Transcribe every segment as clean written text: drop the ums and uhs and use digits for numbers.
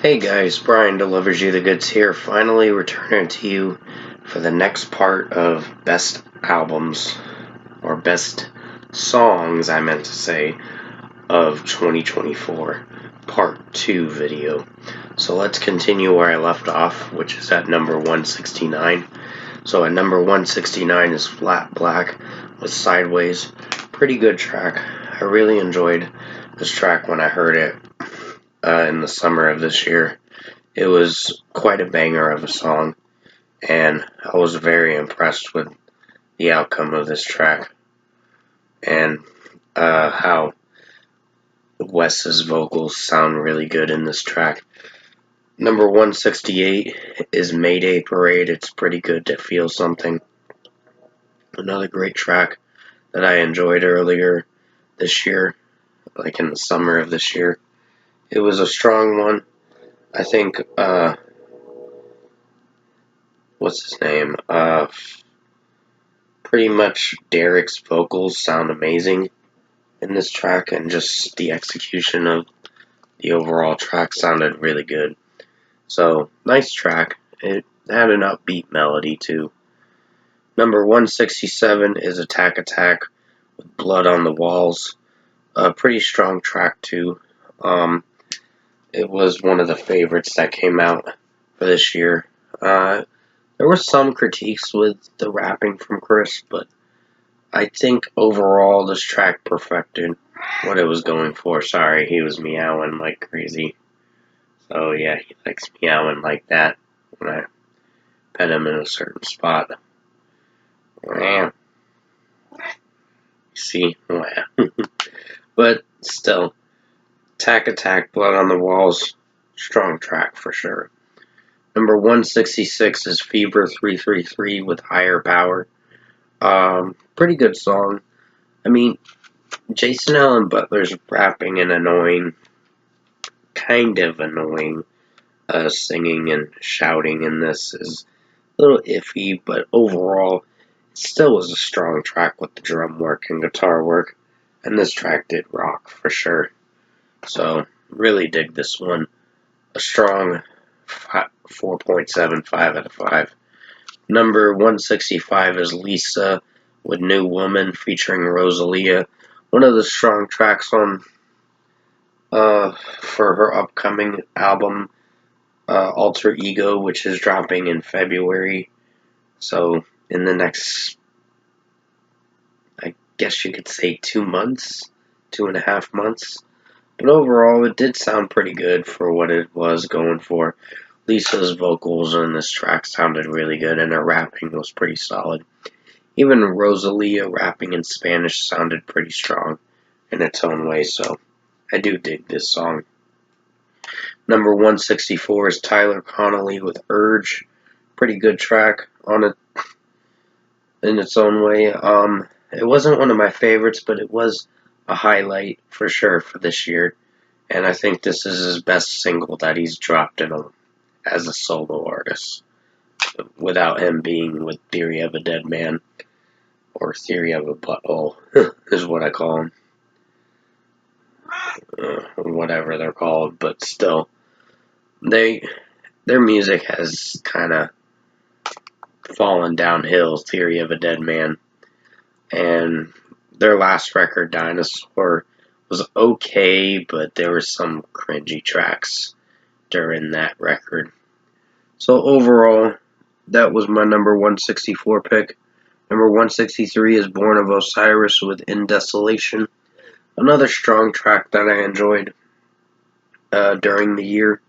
Hey guys, Brian delivers you the goods here, finally returning to you for the next part of best albums, or best songs, I meant to say, of 2024, part 2 video. So let's continue where I left off, which is at number 169. So at number 169 is Flat Black with Sideways. Pretty good track. I really enjoyed this track when I heard it in the summer of this year. It was quite a banger of a song, and I was very impressed with the outcome of this track and how Wes's vocals sound really good in this track. Number 168 is Mayday Parade. It's pretty good to feel something. Another great track that I enjoyed earlier this year, like in the summer of this year. It was a strong one. I think, what's his name? Pretty much Derek's vocals sound amazing in this track, and just the execution of the overall track sounded really good. So, nice track. It had an upbeat melody, too. Number 167 is Attack Attack with Blood on the Walls. A pretty strong track, too. It was one of the favorites that came out for this year. There were some critiques with the rapping from Chris, but I think overall this track perfected what it was going for. Sorry, he was meowing like crazy. So yeah, he likes meowing like that when I pet him in a certain spot. Yeah. See? But still, Attack Attack, Blood on the Walls, strong track for sure. Number 166 is Fever 333 with Higher Power. Pretty good song. I mean, Jason Allen Butler's rapping and kind of annoying. Singing and shouting in this is a little iffy, but overall, it still was a strong track with the drum work and guitar work, and this track did rock for sure. So, really dig this one. A strong 4.75 out of 5. Number 165 is Lisa with New Woman featuring Rosalia. One of the strong tracks on for her upcoming album, Alter Ego, which is dropping in February. So, in the next, I guess you could say 2 months, 2.5 months. But overall, it did sound pretty good for what it was going for. Lisa's vocals on this track sounded really good, and her rapping was pretty solid. Even Rosalia rapping in Spanish sounded pretty strong in its own way, so I do dig this song. Number 164 is Tyler Connolly with Urge. Pretty good track on it in its own way. It wasn't one of my favorites, but it was a highlight for sure for this year. And I think this is his best single that he's dropped as a solo artist, without him being with Theory of a Dead Man, or Theory of a Butthole, is what I call him. Whatever they're called, but still, their music has kind of fallen downhill. Theory of a Dead Man, and their last record, Dinosaur, was okay, but there were some cringy tracks during that record. So overall, that was my number 164 pick. Number 163 is Born of Osiris with In Desolation. Another strong track that I enjoyed during the year,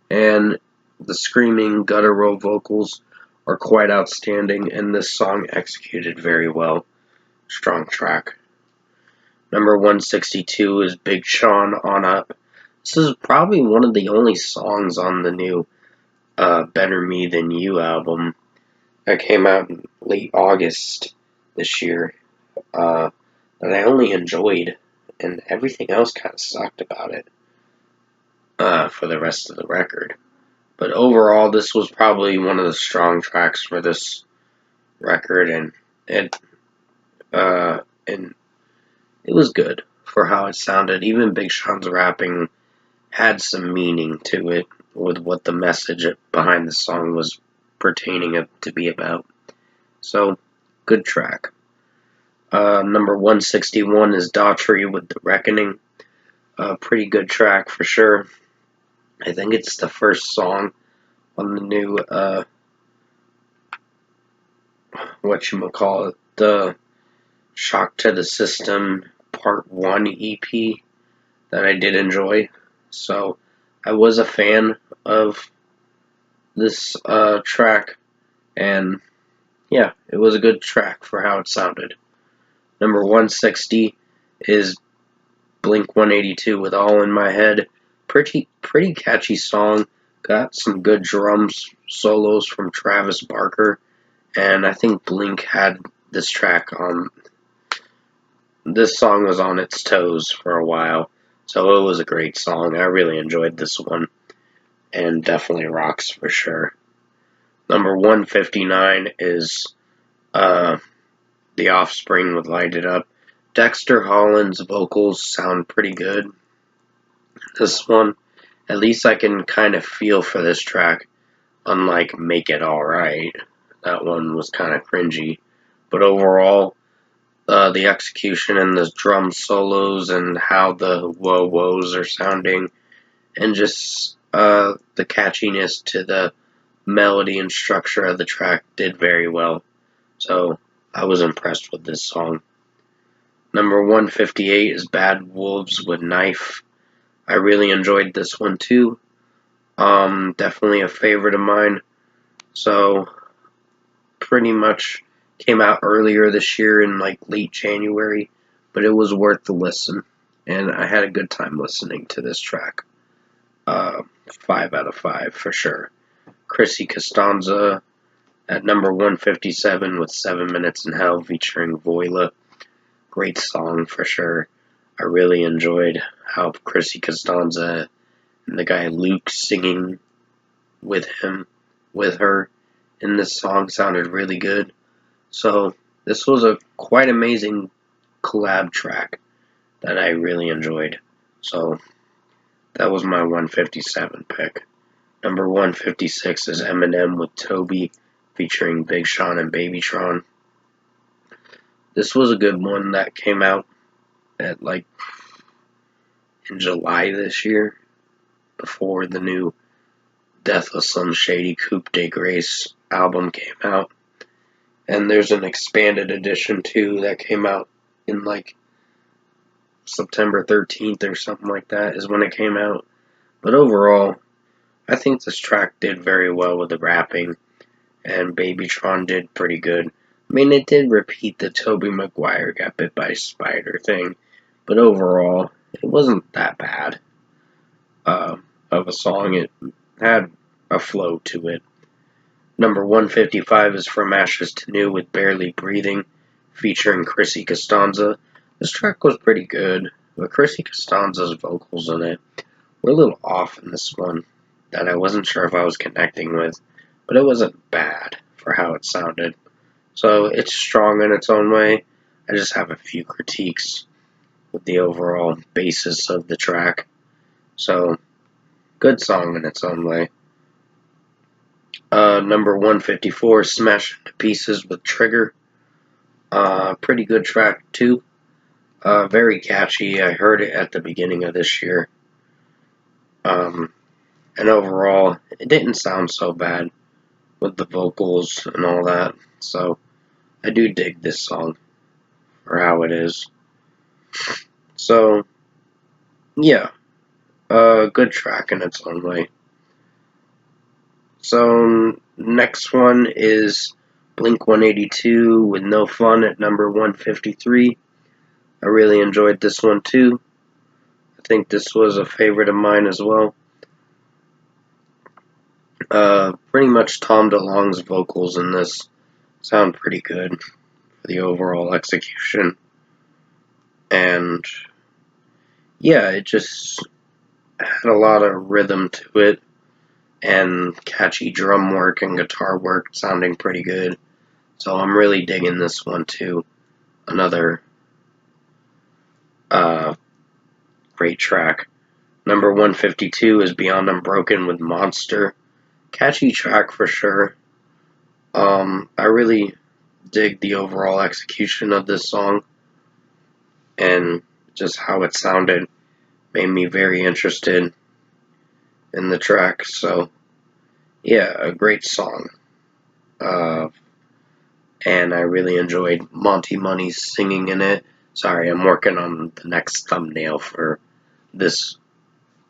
and the screaming guttural vocals are quite outstanding, and this song executed very well. Strong track. Number 162 is Big Sean On Up. This is probably one of the only songs on the new Better Me Than You album that came out in late August this year that I only enjoyed, and everything else kind of sucked about it for the rest of the record. But overall, this was probably one of the strong tracks for this record, and it was good for how it sounded. Even Big Sean's rapping had some meaning to it with what the message behind the song was pertaining to be about. So, good track. Number 161 is Daughtry with The Reckoning. Pretty good track for sure. I think it's the first song on the new, the Shock to the System Part 1 EP that I did enjoy. So, I was a fan of this track, and yeah, it was a good track for how it sounded. Number 160 is Blink 182 with All in My Head. Pretty catchy song. Got some good drums solos from Travis Barker, and I think Blink had this track on. This song was on its toes for a while, so it was a great song. I really enjoyed this one, and definitely rocks for sure. Number 159 is The Offspring with Light It Up. Dexter Holland's vocals sound pretty good. This one, at least I can kind of feel for this track, unlike Make It Alright. That one was kind of cringy. But overall, the execution and the drum solos and how the whoa-whoas are sounding, and just the catchiness to the melody and structure of the track did very well. So, I was impressed with this song. Number 158 is Bad Wolves with Knife. I really enjoyed this one too. Definitely a favorite of mine. So, pretty much came out earlier this year in like late January, but it was worth the listen, and I had a good time listening to this track. 5 out of 5 for sure. Chrissy Costanza at number 157 with 7 Minutes in Hell featuring Voila. Great song for sure. I really enjoyed how Chrissy Costanza and the guy Luke singing with her in this song sounded really good. So this was a quite amazing collab track that I really enjoyed. So that was my 157 pick. Number 156 is Eminem with Toby featuring Big Sean and Babytron. This was a good one that came out at like in July this year, before the new Death of Slim Shady Coupe de Grace album came out. And there's an expanded edition too that came out in like September 13th or something like that is when it came out. But overall, I think this track did very well with the rapping, and Babytron did pretty good. I mean, it did repeat the Tobey Maguire got bit by a spider thing, but overall, it wasn't that bad of a song. It had a flow to it. Number 155 is From Ashes to New with Barely Breathing, featuring Chrissy Costanza. This track was pretty good, but Chrissy Costanza's vocals in it were a little off in this one that I wasn't sure if I was connecting with, but it wasn't bad for how it sounded. So it's strong in its own way. I just have a few critiques with the overall basis of the track. So, good song in its own way. Number 154, Smash Into Pieces with Trigger. Pretty good track too. Very catchy. I heard it at the beginning of this year. And overall, it didn't sound so bad with the vocals and all that. So, I do dig this song for how it is. So, yeah. Good track in its own way. So, next one is Blink 182 with No Fun at number 153. I really enjoyed this one too. I think this was a favorite of mine as well. Pretty much Tom DeLonge's vocals in this sound pretty good for the overall execution. And yeah, it just had a lot of rhythm to it, and catchy drum work and guitar work sounding pretty good. So I'm really digging this one too. Another great track. Number 152 is Beyond Unbroken with Monster. Catchy track for sure. I really dig the overall execution of this song, and just how it sounded made me very interested in the track. So, yeah, a great song. And I really enjoyed Monty Money's singing in it. Sorry, I'm working on the next thumbnail for this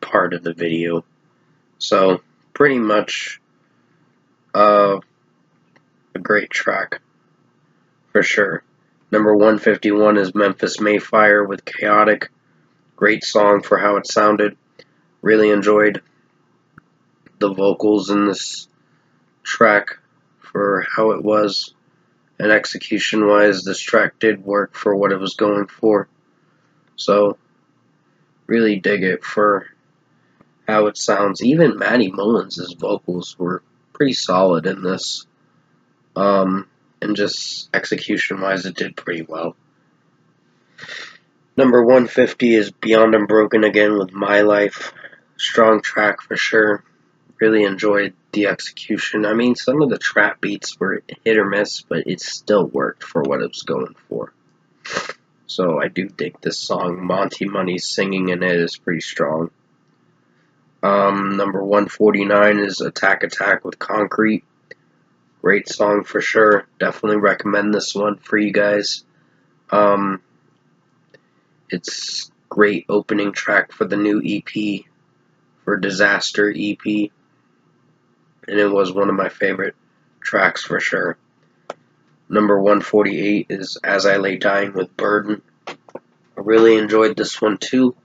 part of the video. So, pretty much a great track for sure. Number 151 is Memphis Mayfire with Chaotic. Great song for how it sounded. Really enjoyed the vocals in this track for how it was. And execution wise, this track did work for what it was going for. So, really dig it for how it sounds. Even Maddie Mullins' vocals were pretty solid in this. And just execution wise, it did pretty well. Number 150 is Beyond Unbroken again with My Life. Strong track for sure. Really enjoyed the execution. I mean, some of the trap beats were hit or miss, but it still worked for what it was going for. So I do dig this song. Monty Money's singing in it is pretty strong. Number 149 is Attack Attack with Concrete. Great song for sure. Definitely recommend this one for you guys. It's great opening track for the new EP, for Disaster EP. And it was one of my favorite tracks for sure. Number 148 is As I Lay Dying with Burden. I really enjoyed this one too.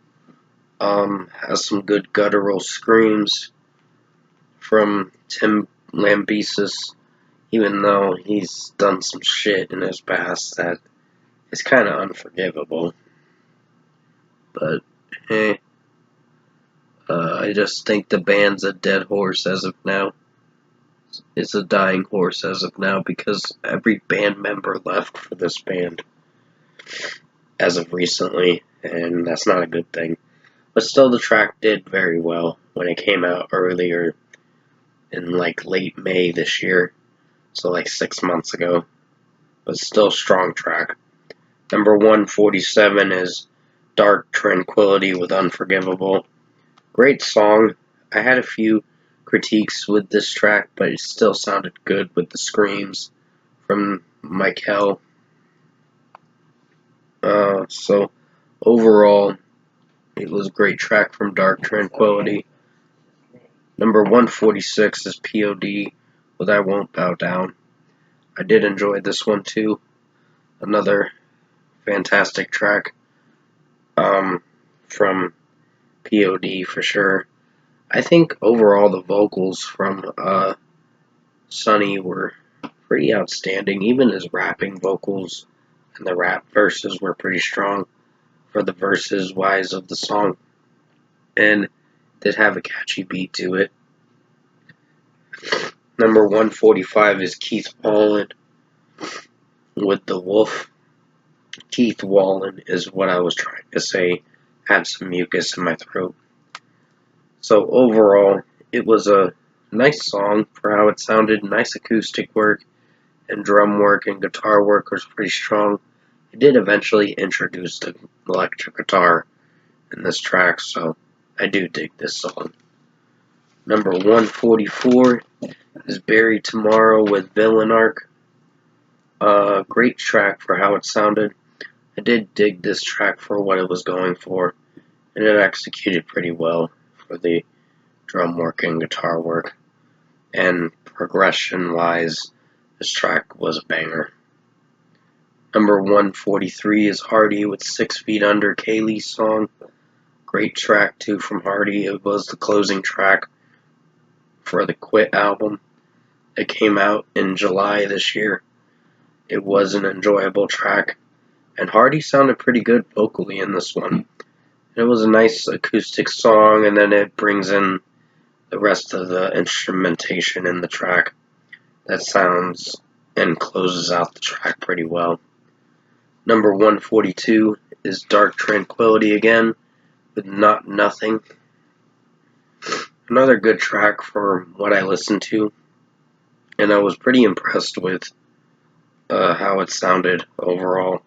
Has some good guttural screams from Tim Lambesis, even though he's done some shit in his past that is kind of unforgivable. But, I just think the band's a dead horse as of now. It's a dying horse as of now because every band member left for this band as of recently, and that's not a good thing. But still, the track did very well when it came out earlier in like late May this year, so like 6 months ago. But still, strong track. Number 147 is Dark Tranquility with Unforgivable. Great song. I had a few critiques with this track, but it still sounded good with the screams from Michael. So overall, it was a great track from Dark Tranquility. Number 146 is POD with I Won't Bow Down. I did enjoy this one too. Another fantastic track from POD for sure. I think overall the vocals from Sonny were pretty outstanding. Even his rapping vocals and the rap verses were pretty strong for the verses wise of the song, and did have a catchy beat to it. Number 145 is Keith Wallen with The Wolf. Keith Wallen is what I was trying to say. Had some mucus in my throat. So overall, it was a nice song for how it sounded. Nice acoustic work and drum work and guitar work was pretty strong. It did eventually introduce the electric guitar in this track, so I do dig this song. Number 144 is Bury Tomorrow with Villain Arc. Great track for how it sounded. I did dig this track for what it was going for, and it executed pretty well for the drum work and guitar work. And progression-wise, this track was a banger. Number 143 is Hardy with 6 Feet Under, Kaylee's song. Great track too from Hardy. It was the closing track for the Quit album. It came out in July this year. It was an enjoyable track, and Hardy sounded pretty good vocally in this one. It was a nice acoustic song, and then it brings in the rest of the instrumentation in the track that sounds and closes out the track pretty well. Number 142 is Dark Tranquility again with Not Nothing. Another good track for what I listened to, and I was pretty impressed with how it sounded overall.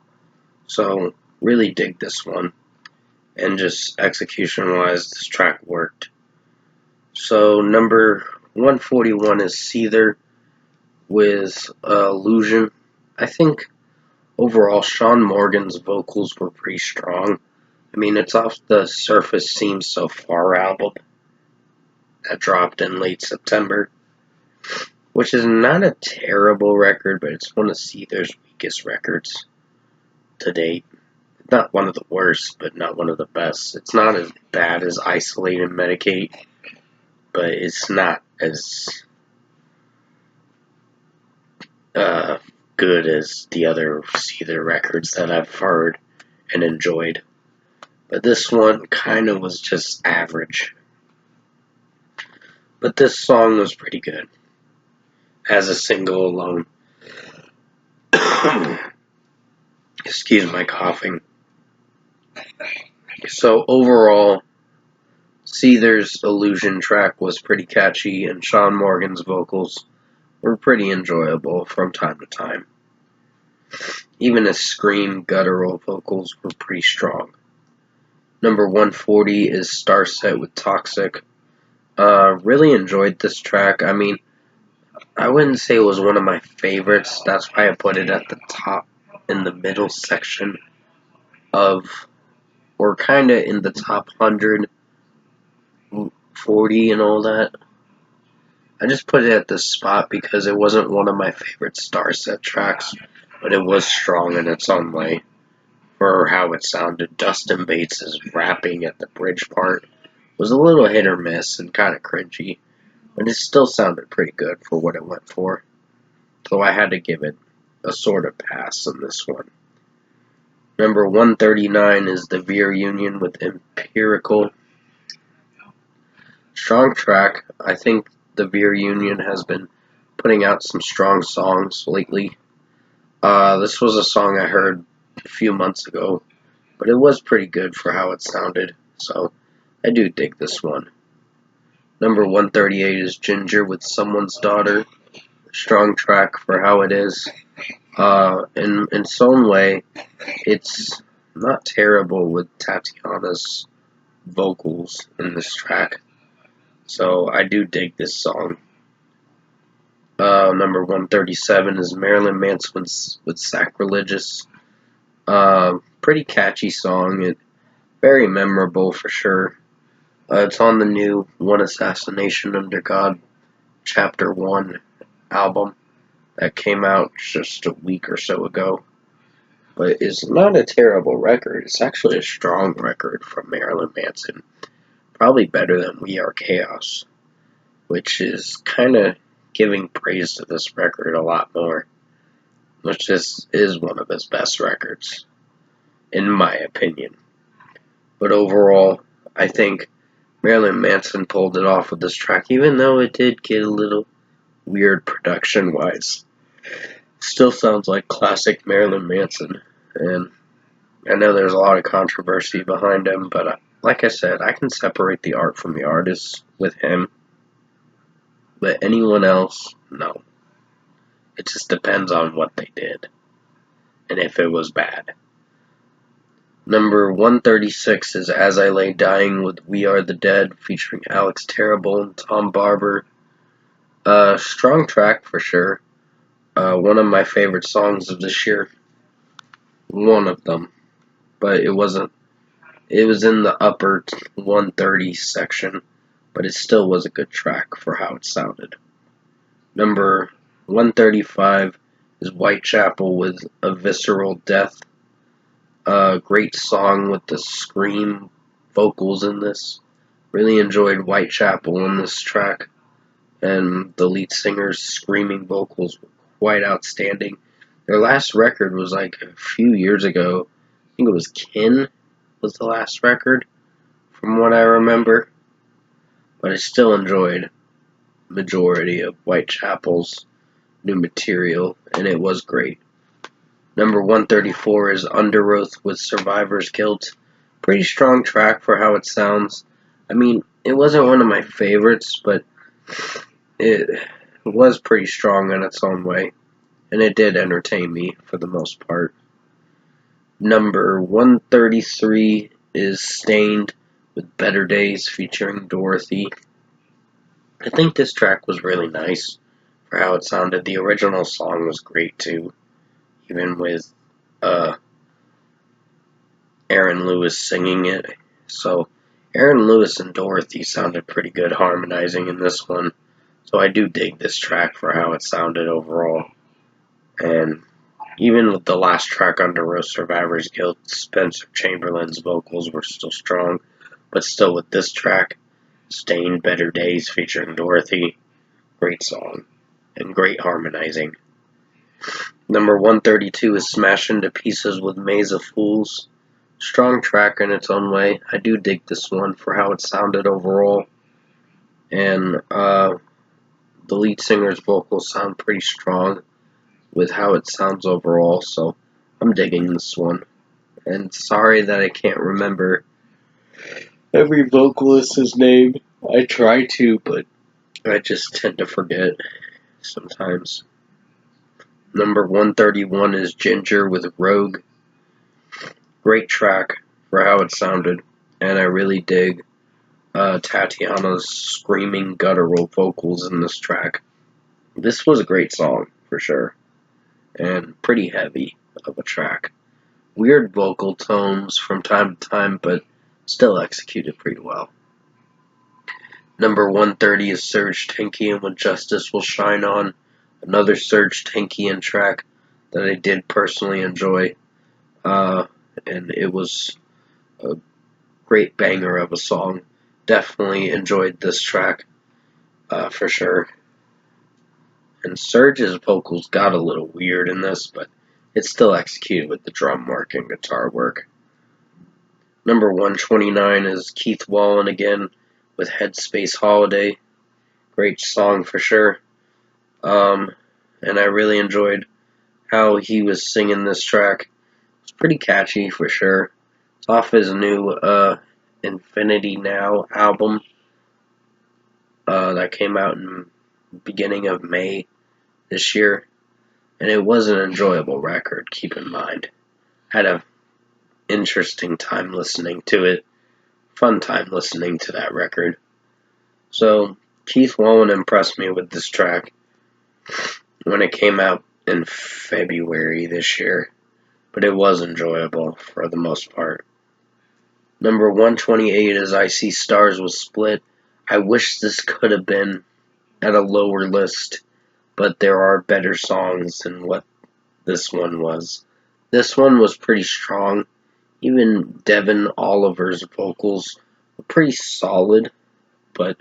So, really dig this one. And just execution-wise, this track worked. So, number 141 is Seether with Illusion. I think overall, Sean Morgan's vocals were pretty strong. I mean, it's off the Surface Seems So Far album that dropped in late September, which is not a terrible record, but it's one of Seether's weakest records to date. Not one of the worst, but not one of the best. It's not as bad as Isolate and Medicate, but it's not as good as the other Seether records that I've heard and enjoyed. But this one kind of was just average. But this song was pretty good as a single alone. Excuse my coughing. So overall, Seether's Illusion track was pretty catchy, and Sean Morgan's vocals were pretty enjoyable from time to time. Even his scream guttural vocals were pretty strong. Number 140 is Starset with Toxic. Really enjoyed this track. I mean, I wouldn't say it was one of my favorites. That's why I put it at the top in the middle section of, or kind of in the top 140 and all that. I just put it at this spot because it wasn't one of my favorite Starset tracks, but it was strong in its own way for how it sounded. Dustin Bates' rapping at the bridge part was a little hit or miss and kind of cringy, but it still sounded pretty good for what it went for. So I had to give it a sort of pass on this one. Number 139 is the Veer Union with Empirical. Strong track. I think the Veer Union has been putting out some strong songs lately. This was a song I heard a few months ago, but it was pretty good for how it sounded, so I do dig this one. Number 138 is Ginger with Someone's Daughter. Strong track for how it is. In its own way, it's not terrible with Tatiana's vocals in this track, so I do dig this song. Number 137 is Marilyn Manson with Sacrilegious. Pretty catchy song. Very memorable for sure. It's on the new One Assassination Under God Chapter 1 album that came out just a week or so ago. But it's not a terrible record. It's actually a strong record from Marilyn Manson. Probably better than We Are Chaos, which is kind of giving praise to this record a lot more, which is one of his best records, in my opinion. But overall, I think Marilyn Manson pulled it off with this track, even though it did get a little weird production-wise. Still sounds like classic Marilyn Manson, and I know there's a lot of controversy behind him, but like I said, I can separate the art from the artist with him. But anyone else, no. It just depends on what they did, and if it was bad. Number 136 is As I Lay Dying with We Are the Dead, featuring Alex Terrible and Tom Barber. Strong track for sure. One of my favorite songs of this year. One of them. But it wasn't. It was in the upper 130 section, but it still was a good track for how it sounded. Number 135 is Whitechapel with A Visceral Death. Great song with the scream vocals in this. Really enjoyed Whitechapel in this track, and the lead singer's screaming vocals were quite outstanding. Their last record was like a few years ago. I think it was Kin was the last record, from what I remember. But I still enjoyed majority of Whitechapel's new material, and it was great. Number 134 is Underoath with Survivor's Guilt. Pretty strong track for how it sounds. I mean, It wasn't one of my favorites, but it was pretty strong in its own way, and it did entertain me for the most part. Number 133 is Stained with Better Days featuring Dorothy. I think this track was really nice for how it sounded. The original song was great too, even with Aaron Lewis singing it. So Aaron Lewis and Dorothy sounded pretty good harmonizing in this one. So I do dig this track for how it sounded overall. And even with the last track under Rose Survivors Guild, Spencer Chamberlain's vocals were still strong. But still with this track, Stained Better Days featuring Dorothy, great song and great harmonizing. Number 132 is Smash Into Pieces with Maze of Fools. Strong track in its own way. I do dig this one for how it sounded overall. And the lead singer's vocals sound pretty strong with how it sounds overall, so I'm digging this one. And sorry that I can't remember every vocalist's name. I try to, but I just tend to forget sometimes. Number 131 is Ginger with Rogue. Great track for how it sounded, and I really dig Tatiana's screaming guttural vocals in this track. This was a great song, for sure, and pretty heavy of a track. Weird vocal tones from time to time, but still executed pretty well. Number 130 is Serj Tankian with Justice Will Shine On, another Serj Tankian track that I did personally enjoy, and it was a great banger of a song. Definitely enjoyed this track, for sure. And Serj's vocals got a little weird in this, but it's still executed with the drum work and guitar work. Number 129 is Keith Wallen again with Headspace Holiday. Great song for sure. And I really enjoyed how he was singing this track. It's pretty catchy for sure. It's off his new Infinity Now album that came out in the beginning of May this year. And it was an enjoyable record, keep in mind. Had a interesting time listening to it. Fun time listening to that record. So Keith Wallen impressed me with this track when it came out in February this year, but it was enjoyable for the most part. Number 128 is I See Stars with Split. I wish this could have been at a lower list, but there are better songs than what this one was. This one was pretty strong. Even Devin Oliver's vocals were pretty solid, but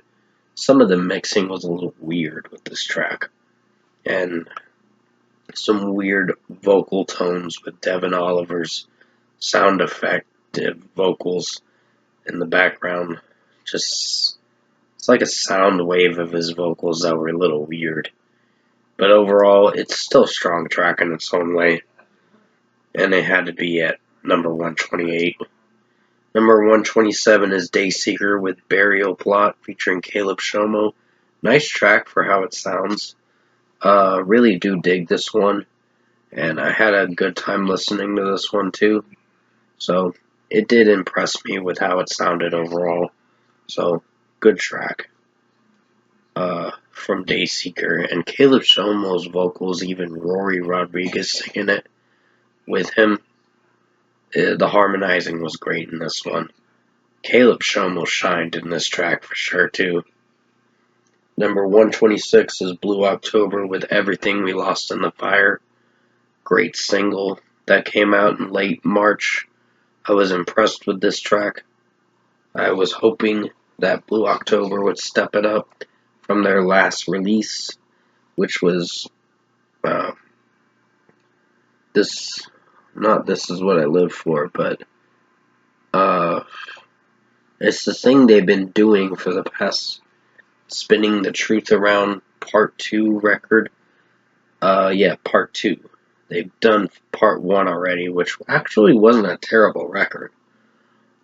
some of the mixing was a little weird with this track. And some weird vocal tones with Devin Oliver's sound effective vocals in the background. Just, it's like a sound wave of his vocals that were a little weird. But overall, it's still a strong track in its own way. And it had to be at number 128. Number 127 is Dayseeker with Burial Plot featuring Caleb Shomo. Nice track for how it sounds. Really do dig this one. And I had a good time listening to this one too. So it did impress me with how it sounded overall. So good track from Dayseeker. And Caleb Shomo's vocals, even Rory Rodriguez singing it with him. The harmonizing was great in this one. Caleb Shomo shined in this track for sure too. Number 126 is Blue October with Everything We Lost in the Fire. Great single that came out in late March. I was impressed with this track. I was hoping that Blue October would step it up from their last release, which was This Is What I Live For, but it's the thing they've been doing for the past Spinning the Truth Around Part 2 record. Part 2. They've done Part 1 already, which actually wasn't a terrible record,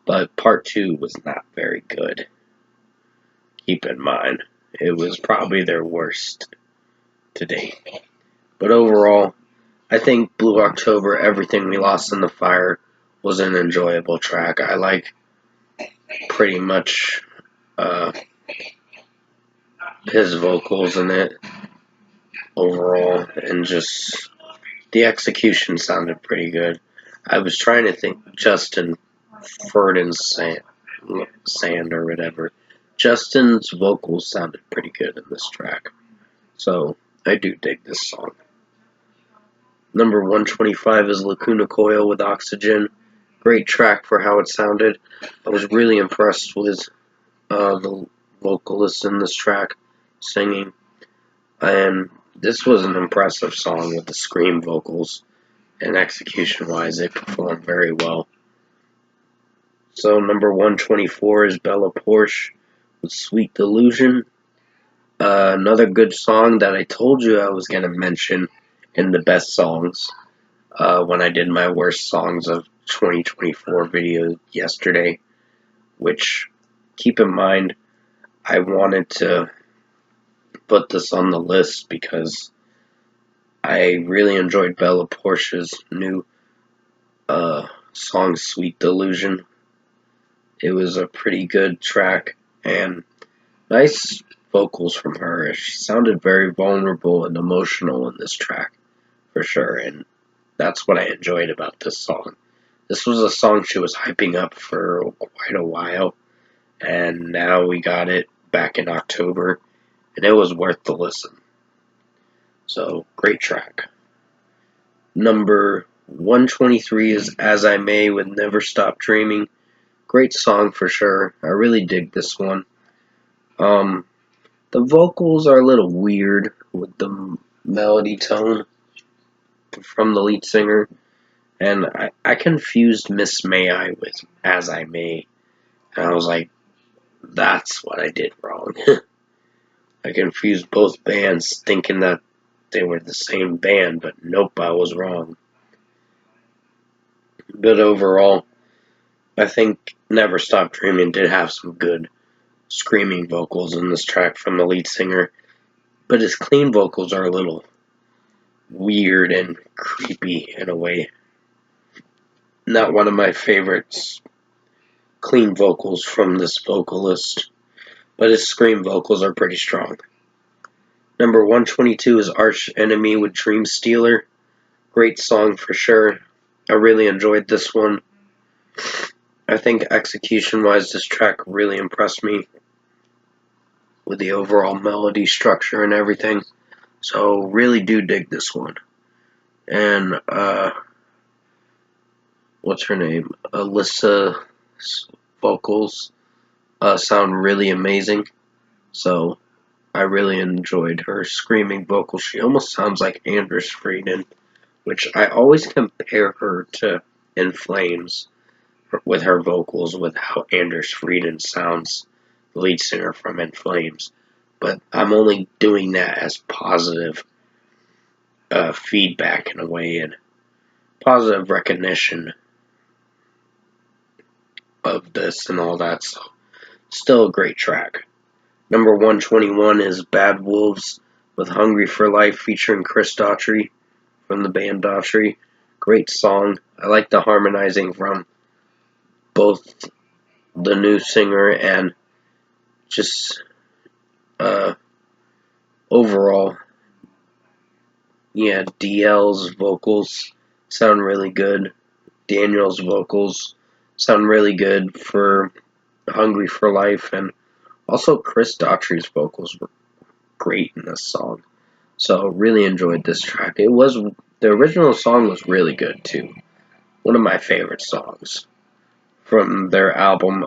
but Part 2 was not very good. keep in mind, it was probably their worst to date. But overall, I think Blue October, Everything We Lost in the Fire, was an enjoyable track. I like pretty much his vocals in it overall, and just the execution sounded pretty good. I was trying to think Justin Furden's sand or whatever. Justin's vocals sounded pretty good in this track, so I do dig this song. Number 125 is Lacuna Coil with Oxygen. Great track for how it sounded. I was really impressed with the vocalist in this track singing, and this was an impressive song with the scream vocals, and execution wise, they performed very well. So, number 124 is Bella Porsche with Sweet Delusion. Another good song that I told you I was going to mention in the best songs when I did my worst songs of 2024 video yesterday, which, keep in mind, I wanted to put this on the list because I really enjoyed Bella Porsche's new song Sweet Delusion. It was a pretty good track and nice vocals from her. She sounded very vulnerable and emotional in this track, for sure, and that's what I enjoyed about this song. This was a song she was hyping up for quite a while, and now we got it back in October, and it was worth the listen. So, great track. Number 123 is As I May with Never Stop Dreaming. Great song for sure. I really dig this one. The vocals are a little weird with the melody tone from the lead singer, and I confused Miss May I with As I May, and I was like, that's what I did wrong. I confused both bands thinking that they were the same band, but nope, I was wrong. But overall, I think Never Stop Dreaming did have some good screaming vocals in this track from the lead singer, but his clean vocals are a little weird and creepy in a way. Not one of my favorites, clean vocals from this vocalist, but his scream vocals are pretty strong. Number 122 is Arch Enemy with Dream Stealer. Great song for sure. I really enjoyed this one. I think execution-wise, this track really impressed me with the overall melody structure and everything. So, really do dig this one. And, what's her name? Alyssa's vocals sound really amazing. So, I really enjoyed her screaming vocals. She almost sounds like Anders Frieden, which I always compare her to In Flames with her vocals, with how Anders Frieden sounds, the lead singer from In Flames. But I'm only doing that as positive feedback in a way, and positive recognition of this and all that. So, still a great track. Number 121 is Bad Wolves with Hungry for Life featuring Chris Daughtry from the band Daughtry. Great song. I like the harmonizing from both the new singer and just overall. Yeah, DL's vocals sound really good. Daniel's vocals sound really good for Hungry for Life, and also Chris Daughtry's vocals were great in this song. So really enjoyed this track. The original song was really good too. One of my favorite songs from their album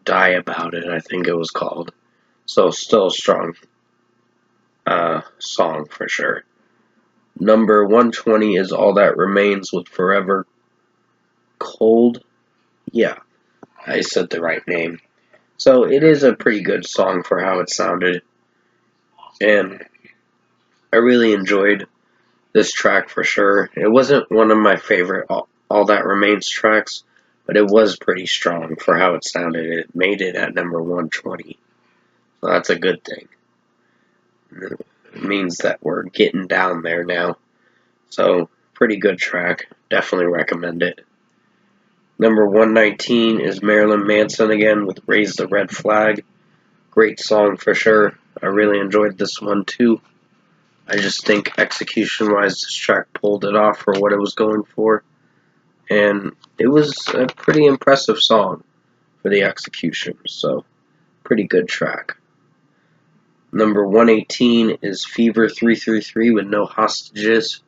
Die About It, I think it was called. So still a strong song for sure. Number 120 is All That Remains with Forever Cold. Yeah, I said the right name. So it is a pretty good song for how it sounded. And I really enjoyed this track for sure. It wasn't one of my favorite All That Remains tracks, but it was pretty strong for how it sounded. It made it at number 120, so that's a good thing. It means that we're getting down there now. So, pretty good track. Definitely recommend it. Number 119 is Marilyn Manson again with Raise the Red Flag. Great song for sure. I really enjoyed this one too. I just think execution-wise, this track pulled it off for what it was going for. And it was a pretty impressive song for the execution. So, pretty good track. Number 118 is Fever 333 with No Hostages.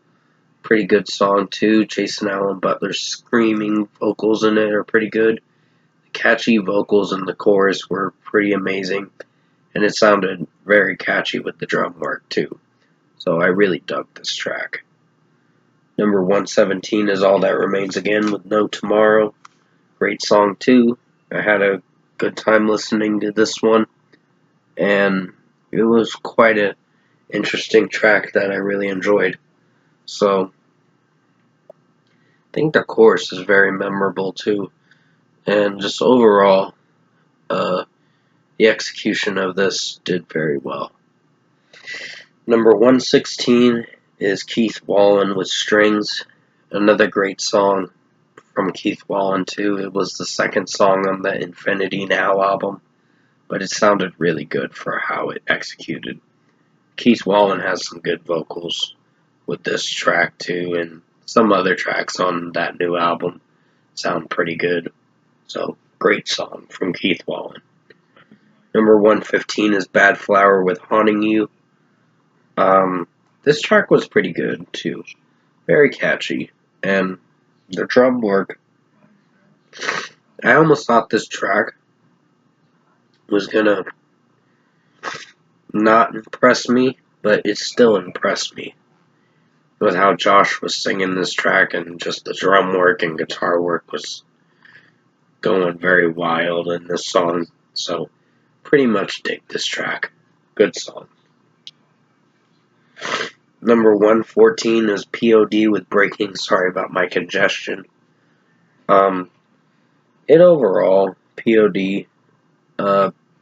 Pretty good song too. Jason Allen Butler's screaming vocals in it are pretty good. The catchy vocals in the chorus were pretty amazing, and it sounded very catchy with the drum work too. So I really dug this track. Number 117 is All That Remains Again with No Tomorrow. Great song too. I had a good time listening to this one, and it was quite an interesting track that I really enjoyed. So I think the chorus is very memorable too, and just overall, the execution of this did very well. Number 116 is Keith Wallen with Strings, another great song from Keith Wallen too. It was the second song on the Infinity Now album, but it sounded really good for how it executed. Keith Wallen has some good vocals with this track too, and some other tracks on that new album sound pretty good. So, great song from Keith Wallen. Number 115 is Bad Flower with Haunting You. This track was pretty good too. Very catchy. And the drum work, I almost thought this track was gonna not impress me, but it still impressed me with how Josh was singing this track, and just the drum work and guitar work was going very wild in this song. So, pretty much dig this track. Good song. Number 114 is POD with Breaking. Sorry about my congestion. It overall, POD,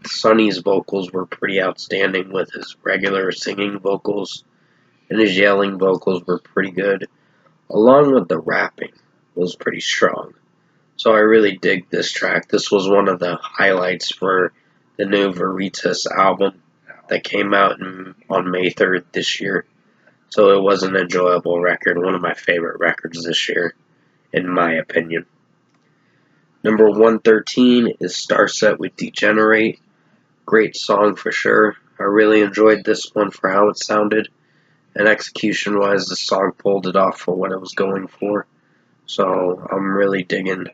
Sonny's vocals were pretty outstanding with his regular singing vocals, and his yelling vocals were pretty good, along with the rapping was pretty strong. So I really dig this track. This was one of the highlights for the new Veritas album that came out on May 3rd this year. So it was an enjoyable record, one of my favorite records this year, in my opinion. Number 113 is Starset with Degenerate. Great song for sure. I really enjoyed this one for how it sounded, and execution-wise, the song pulled it off for what it was going for. So I'm really digging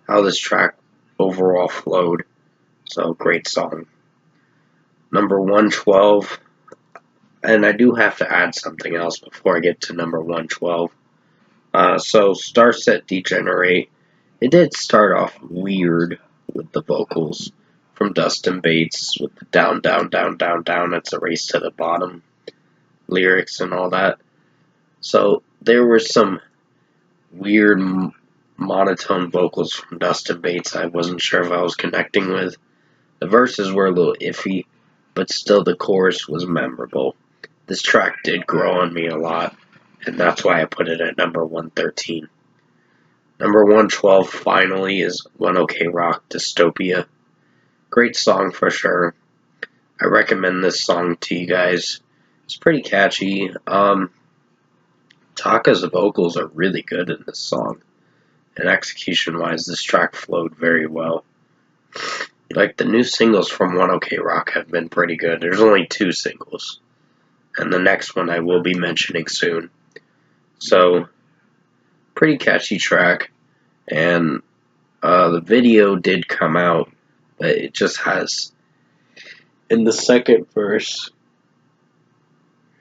how this track overall flowed. So great song. Number 112, and I do have to add something else before I get to number 112. So Starset Degenerate, it did start off weird with the vocals from Dustin Bates with the down, down, down, down, down, it's a race to the bottom lyrics and all that. So there were some weird monotone vocals from Dustin Bates I wasn't sure if I was connecting with. The verses were a little iffy, but still the chorus was memorable. This track did grow on me a lot, and that's why I put it at number 113. Number 112 finally is One OK Rock, Dystopia. Great song for sure. I recommend this song to you guys. It's pretty catchy. Taka's vocals are really good in this song, and execution-wise, this track flowed very well. Like, the new singles from One OK Rock have been pretty good. There's only 2 singles, and the next one I will be mentioning soon. So, pretty catchy track, and the video did come out, but it just has, in the second verse,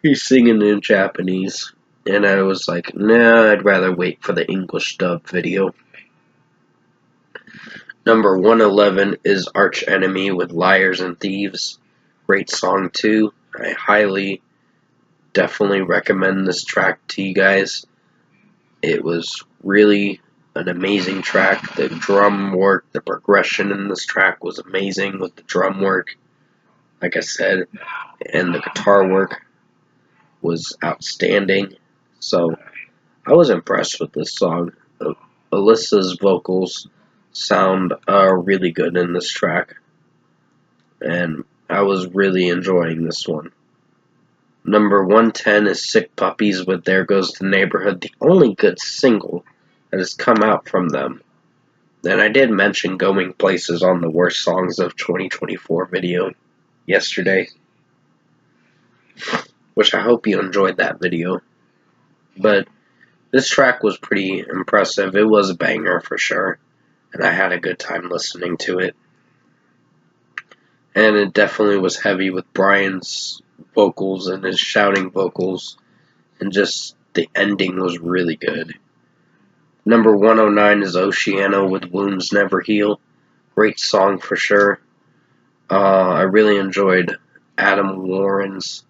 he's singing in Japanese, and I was like, nah, I'd rather wait for the English dub video. Number 111 is Arch Enemy with Liars and Thieves. Great song too. I definitely recommend this track to you guys. It was really an amazing track. The drum work, the progression in this track was amazing with the drum work, like I said, and the guitar work was outstanding. So I was impressed with this song. Alyssa's vocals sound really good in this track, and I was really enjoying this one. Number 110 is Sick Puppies with There Goes the Neighborhood, the only good single that has come out from them. And I did mention Going Places on the Worst Songs of 2024 video yesterday, which I hope you enjoyed that video. But this track was pretty impressive. It was a banger for sure, and I had a good time listening to it. And it definitely was heavy with Brian's vocals and his shouting vocals, and just the ending was really good. Number 109 is Oceano with Wounds Never Heal. Great song for sure. I really enjoyed Adam Warren's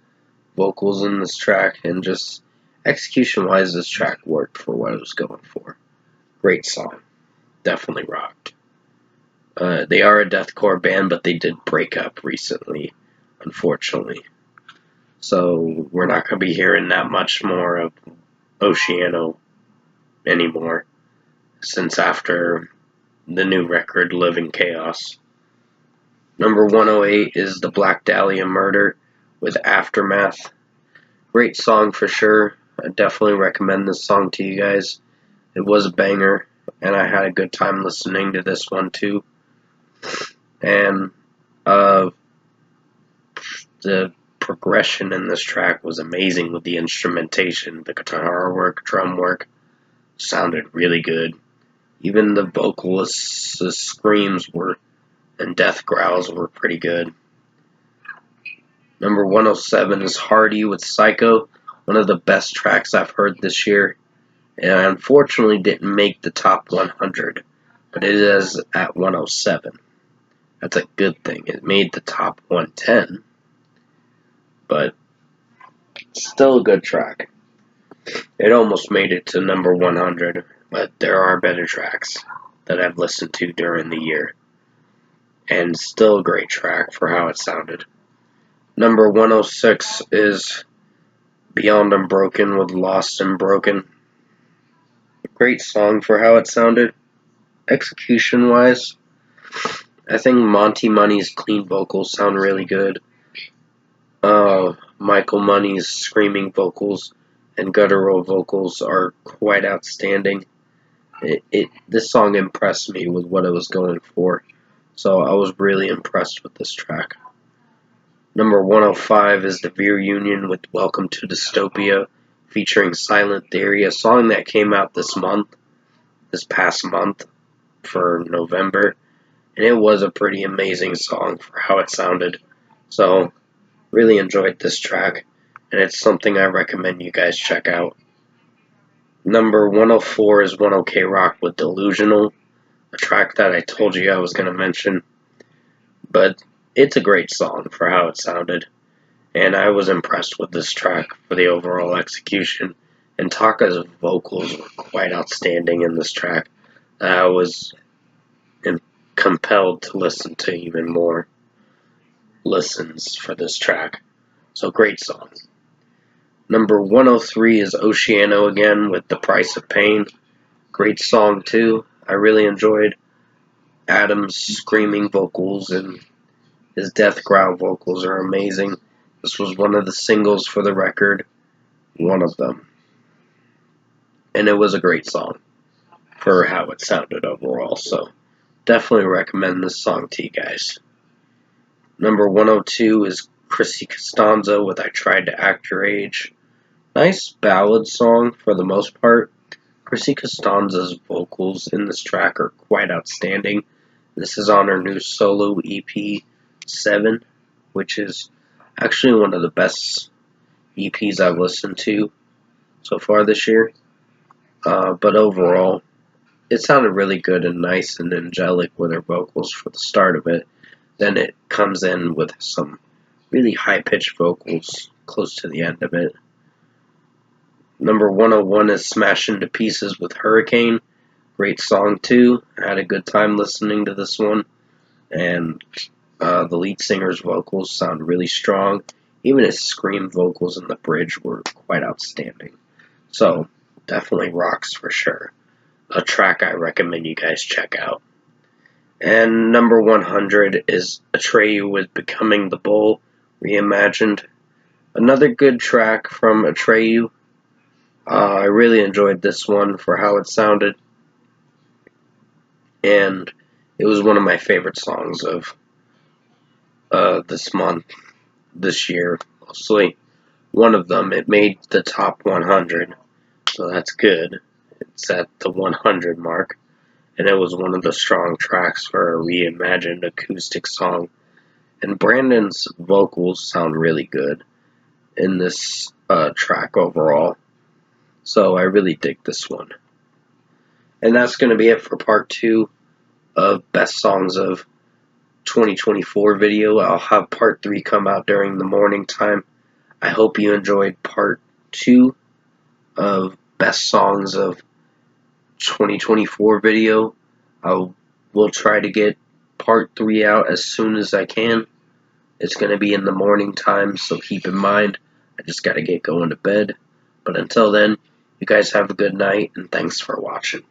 vocals in this track, and just execution-wise, this track worked for what it was going for. Great song. Definitely rocked. They are a deathcore band, but they did break up recently, unfortunately. So we're not going to be hearing that much more of Oceano anymore, since after the new record, Living Chaos. Number 108 is The Black Dahlia Murder with Aftermath. Great song for sure. I definitely recommend this song to you guys. It was a banger, and I had a good time listening to this one too. And the progression in this track was amazing with the instrumentation. The guitar work, drum work sounded really good. Even the vocalists' screams and death growls were pretty good. Number 107 is Hardy with Psycho, one of the best tracks I've heard this year. And I unfortunately didn't make the top 100, but it is at 107. That's a good thing. It made the top 110, but still a good track. It almost made it to number 100, but there are better tracks that I've listened to during the year. And still a great track for how it sounded. Number 106 is Beyond Unbroken with Lost and Broken. Great song for how it sounded. Execution-wise, I think Monty Money's clean vocals sound really good. Michael Money's screaming vocals and guttural vocals are quite outstanding. This song impressed me with what it was going for, so I was really impressed with this track. Number 105 is The Veer Union with Welcome to Dystopia, featuring Silent Theory, a song that came out this past month for November, and it was a pretty amazing song for how it sounded. So, really enjoyed this track, and it's something I recommend you guys check out. Number 104 is 1OK Rock with Delusional, a track that I told you I was going to mention, but it's a great song for how it sounded, and I was impressed with this track for the overall execution, and Taka's vocals were quite outstanding in this track. I was compelled to listen to even more listens for this track. So great song. Number 103 is Oceano again with The Price of Pain. Great song too. I really enjoyed Adam's screaming vocals, and his death growl vocals are amazing. This was one of the singles for the record, one of them. And it was a great song for how it sounded overall, so definitely recommend this song to you guys. Number 102 is Chrissy Costanza with I Tried to Act Your Age. Nice ballad song for the most part. Chrissy Costanza's vocals in this track are quite outstanding. This is on her new solo EP 7, which is actually one of the best EPs I've listened to so far this year. But overall, it sounded really good and nice and angelic with her vocals for the start of it. Then it comes in with some really high-pitched vocals close to the end of it. Number 101 is Smash Into Pieces with Hurricane. Great song too. I had a good time listening to this one, and the lead singer's vocals sound really strong. Even his scream vocals in the bridge were quite outstanding. So, definitely rocks for sure. A track I recommend you guys check out. And number 100 is Atreyu with Becoming the Bull reimagined. Another good track from Atreyu. I really enjoyed this one for how it sounded, and it was one of my favorite songs of this month, this year, mostly. One of them, it made the top 100, so that's good. It's at the 100 mark, and it was one of the strong tracks for a reimagined acoustic song. And Brandon's vocals sound really good in this track overall, so I really dig this one. And that's going to be it for part 2 of Best Songs of 2024 video. I'll have part 3 come out during the morning time. I hope you enjoyed part 2 of Best Songs of 2024 video. I will try to get part 3 out as soon as I can. It's going to be in the morning time, so keep in mind, I just got to get going to bed. But until then, you guys have a good night, and thanks for watching.